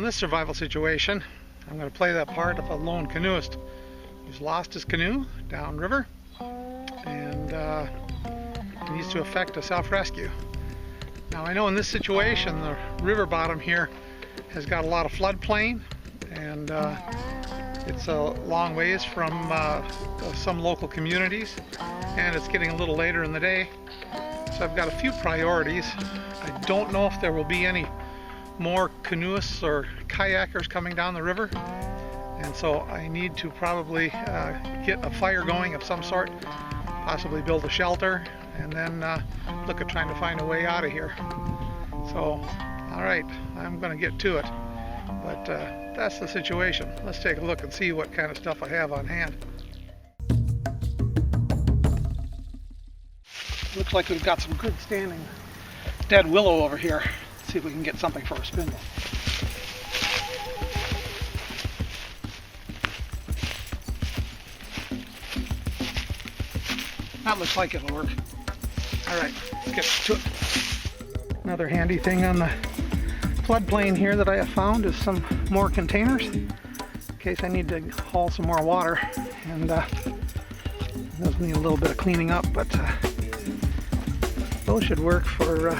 this survival situation, I'm going to play that part of a lone canoeist who's lost his canoe downriver and needs to effect a self-rescue. Now I know in this situation the river bottom here has got a lot of floodplain, and it's a long ways from some local communities, and it's getting a little later in the day, so I've got a few priorities. I don't know if there will be any more canoeists or kayakers coming down the river, and so I need to probably get a fire going of some sort, possibly build a shelter, and then look at trying to find a way out of here. So, alright, I'm going to get to it, but that's the situation. Let's take a look and see what kind of stuff I have on hand. Looks like we've got some good standing dead willow over here. Let's see if we can get something for a spindle. That looks like it'll work. Alright, let's get to it. Another handy thing on the floodplain here that I have found is some more containers in case I need to haul some more water, and those need a little bit of cleaning up, but those should work for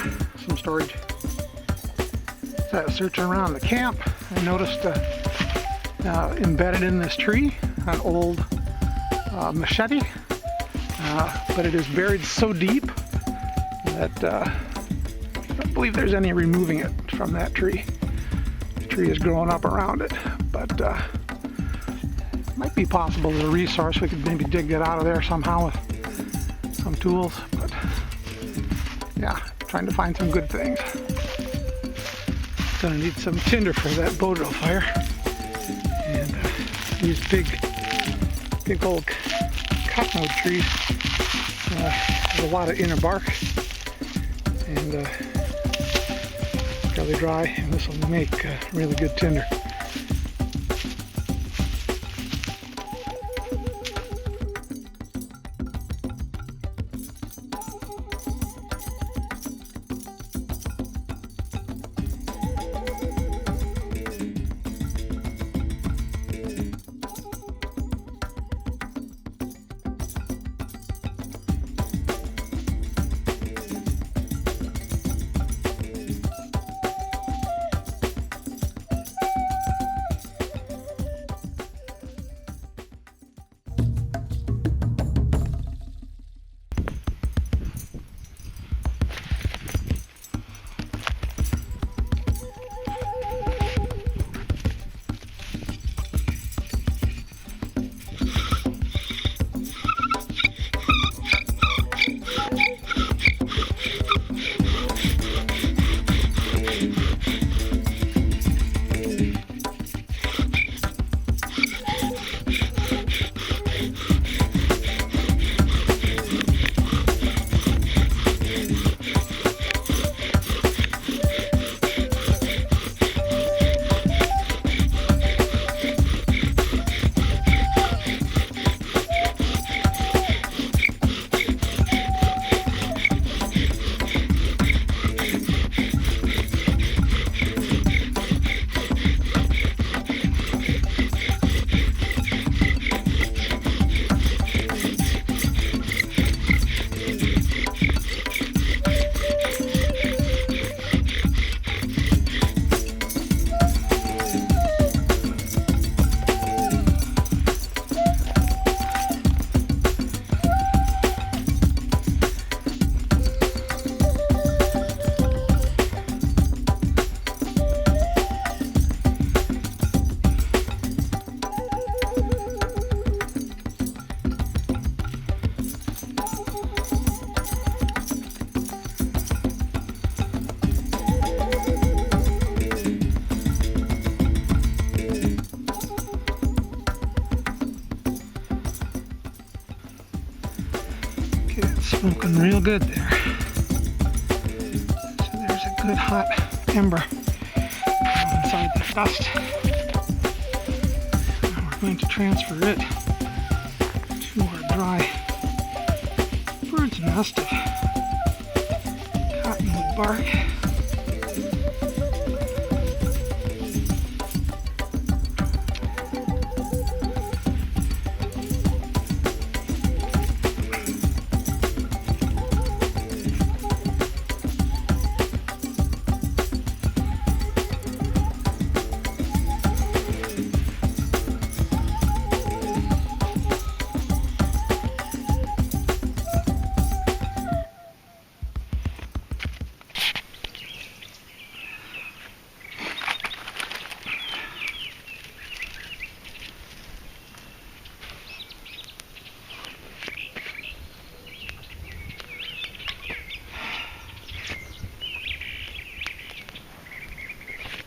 some storage. So I was searching around the camp. I noticed embedded in this tree an old machete, but it is buried so deep that I don't believe there's any removing it from that tree. The tree is growing up around it, but it might be possible as a resource. We could maybe dig it out of there somehow with some tools, but yeah, trying to find some good things. Gonna need some tinder for that bow drill fire, and these big old cottonwood trees have a lot of inner bark, and fairly dry, and this will make really good tinder. Smoking real good there. So there's a good hot ember inside the dust. Now we're going to transfer it to our dry bird's nest of cottonwood bark.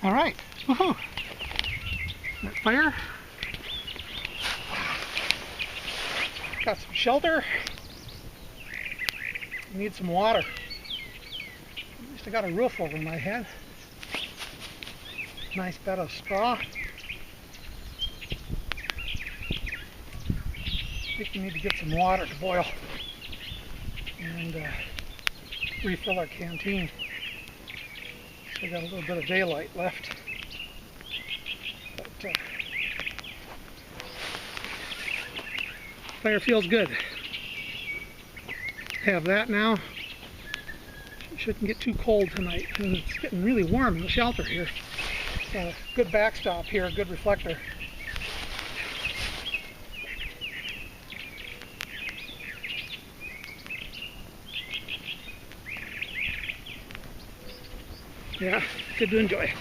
All right, woohoo! That fire. Got some shelter. Need some water. At least I got a roof over my head. Nice bed of straw. I think we need to get some water to boil and refill our canteen. Still got a little bit of daylight left. But fire feels good. Have that now. Shouldn't get too cold tonight, and it's getting really warm in the shelter here. Good backstop here, good reflector. Yeah, good to enjoy.